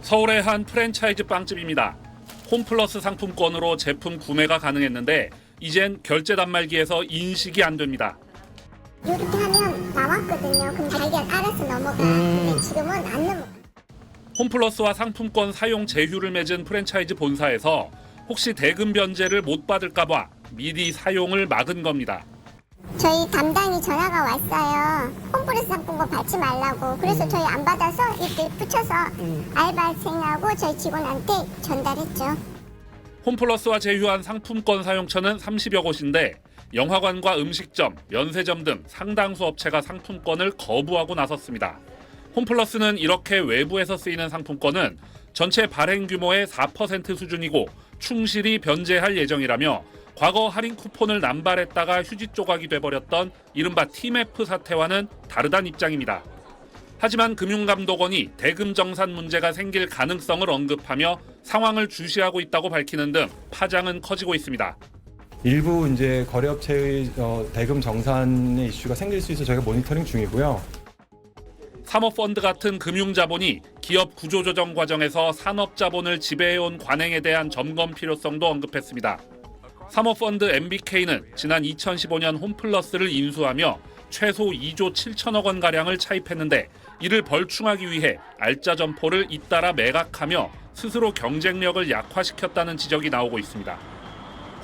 서울의 한 프랜차이즈 빵집입니다. 홈플러스 상품권으로 제품 구매가 가능했는데 이젠 결제 단말기에서 인식이 안 됩니다. 이렇게 하면 나왔거든요. 그럼 자기가 알아서 넘어가. 근데 지금은 안 넘어가. 홈플러스와 상품권 사용 제휴를 맺은 프랜차이즈 본사에서 혹시 대금 변제를 못 받을까 봐 미리 사용을 막은 겁니다. 저희 담당이 전화가 왔어요. 홈플러스 상품권 받지 말라고. 그래서 저희 안 받아서 이렇게 붙여서 알바생하고 저희 직원한테 전달했죠. 홈플러스와 제휴한 상품권 사용처는 30여 곳인데 영화관과 음식점, 면세점 등 상당수 업체가 상품권을 거부하고 나섰습니다. 홈플러스는 이렇게 외부에서 쓰이는 상품권은 전체 발행 규모의 4% 수준이고 충실히 변제할 예정이라며 과거 할인 쿠폰을 남발했다가 휴지 조각이 돼버렸던 이른바 TMF 사태와는 다르다는 입장입니다. 하지만 금융감독원이 대금 정산 문제가 생길 가능성을 언급하며 상황을 주시하고 있다고 밝히는 등 파장은 커지고 있습니다. 일부 이제 거래업체의 대금 정산의 이슈가 생길 수 있어 저희가 모니터링 중이고요. 사모펀드 같은 금융자본이 기업 구조조정 과정에서 산업자본을 지배해온 관행에 대한 점검 필요성도 언급했습니다. 사모펀드 MBK는 지난 2015년 홈플러스를 인수하며 최소 2조 7천억 원가량을 차입했는데 이를 벌충하기 위해 알짜 점포를 잇따라 매각하며 스스로 경쟁력을 약화시켰다는 지적이 나오고 있습니다.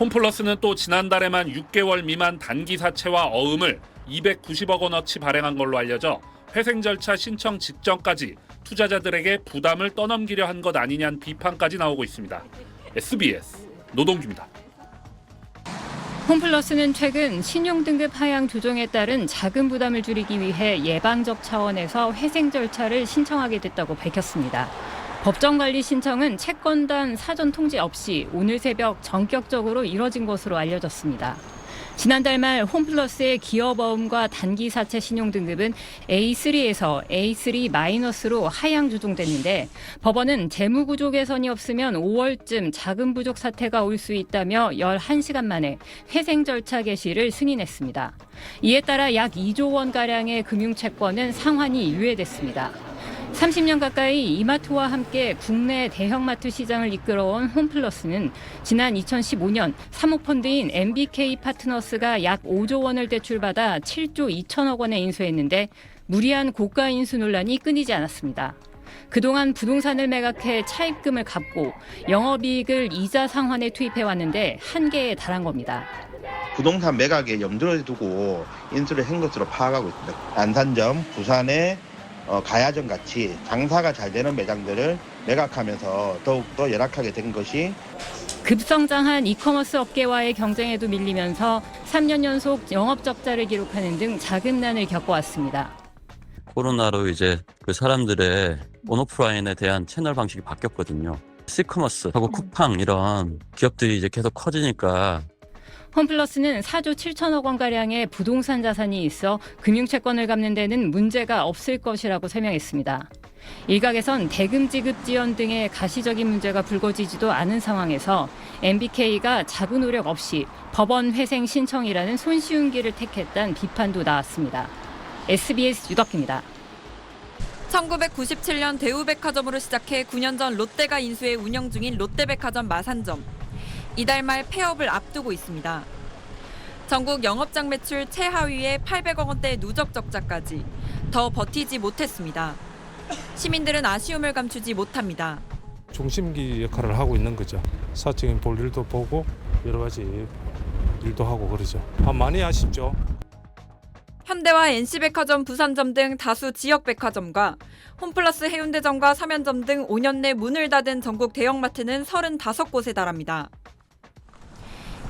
홈플러스는 또 지난달에만 6개월 미만 단기 사채와 어음을 290억 원어치 발행한 걸로 알려져 회생 절차 신청 직전까지 투자자들에게 부담을 떠넘기려 한 것 아니냐는 비판까지 나오고 있습니다. SBS 노동규입니다. 홈플러스는 최근 신용등급 하향 조정에 따른 자금 부담을 줄이기 위해 예방적 차원에서 회생 절차를 신청하게 됐다고 밝혔습니다. 법정관리 신청은 채권단 사전 통지 없이 오늘 새벽 전격적으로 이뤄진 것으로 알려졌습니다. 지난달 말 홈플러스의 기업어음과 단기사채 신용등급은 A3에서 A3-로 하향 조정됐는데 법원은 재무구조 개선이 없으면 5월쯤 자금 부족 사태가 올 수 있다며 11시간 만에 회생 절차 개시를 승인했습니다. 이에 따라 약 2조 원가량의 금융채권은 상환이 유예됐습니다. 30년 가까이 이마트와 함께 국내 대형마트 시장을 이끌어온 홈플러스는 지난 2015년 사모펀드인 MBK 파트너스가 약 5조 원을 대출받아 7조 2천억 원에 인수했는데 무리한 고가 인수 논란이 끊이지 않았습니다. 그동안 부동산을 매각해 차입금을 갚고 영업이익을 이자 상환에 투입해왔는데 한계에 달한 겁니다. 부동산 매각에 염두를 두고 인수를 한 것으로 파악하고 있습니다. 안산점, 부산의 가야점 같이 장사가 잘 되는 매장들을 매각하면서 더욱더 열악하게 된 것이 급성장한 이커머스 업계와의 경쟁에도 밀리면서 3년 연속 영업 적자를 기록하는 등 자금난을 겪어왔습니다. 코로나로 이제 그 사람들의 온오프라인에 대한 채널 방식이 바뀌었거든요. C커머스하고 쿠팡 이런 기업들이 이제 계속 커지니까 홈플러스는 4조 7천억 원가량의 부동산 자산이 있어 금융채권을 갚는 데는 문제가 없을 것이라고 설명했습니다. 일각에선 대금 지급 지연 등의 가시적인 문제가 불거지지도 않은 상황에서 MBK가 자구 노력 없이 법원 회생 신청이라는 손쉬운 길을 택했다는 비판도 나왔습니다. SBS 유덕기입니다. 1997년 대우백화점으로 시작해 9년 전 롯데가 인수해 운영 중인 롯데백화점 마산점. 이달 말 폐업을 앞두고 있습니다. 전국 영업장 매출 최하위의 800억 원대 누적 적자까지 더 버티지 못했습니다. 시민들은 아쉬움을 감추지 못합니다. 중심기 역할을 하고 있는 거죠. 사적인 볼 일도 보고 여러 가지 일도 하고 그러죠. 많이 아쉽죠. 현대와 NC백화점 부산점 등 다수 지역백화점과 홈플러스 해운대점과 서면점 등 5년 내 문을 닫은 전국 대형마트는 35곳에 달합니다.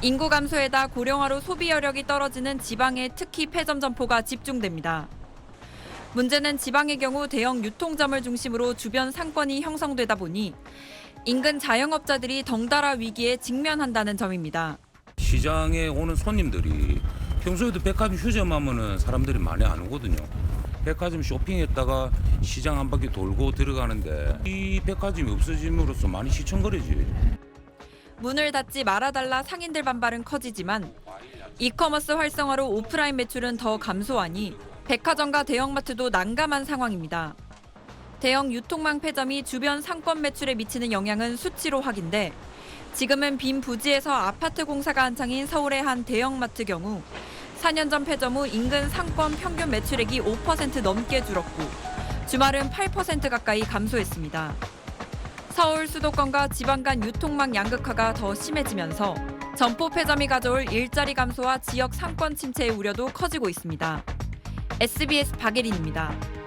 인구 감소에다 고령화로 소비 여력이 떨어지는 지방에 특히 폐점 점포가 집중됩니다. 문제는 지방의 경우 대형 유통점을 중심으로 주변 상권이 형성되다 보니 인근 자영업자들이 덩달아 위기에 직면한다는 점입니다. 시장에 오는 손님들이 평소에도 백화점 휴점하면은 사람들이 많이 안 오거든요. 백화점 쇼핑했다가 시장 한 바퀴 돌고 들어가는데 이 백화점이 없어짐으로써 많이 시청거리지. 문을 닫지 말아달라 상인들 반발은 커지지만 이커머스 활성화로 오프라인 매출은 더 감소하니 백화점과 대형마트도 난감한 상황입니다. 대형 유통망 폐점이 주변 상권 매출에 미치는 영향은 수치로 확인돼 지금은 빈 부지에서 아파트 공사가 한창인 서울의 한 대형마트 경우 4년 전 폐점 후 인근 상권 평균 매출액이 5% 넘게 줄었고 주말은 8% 가까이 감소했습니다. 서울 수도권과 지방 간 유통망 양극화가 더 심해지면서 점포 폐점이 가져올 일자리 감소와 지역 상권 침체의 우려도 커지고 있습니다. SBS 박예린입니다.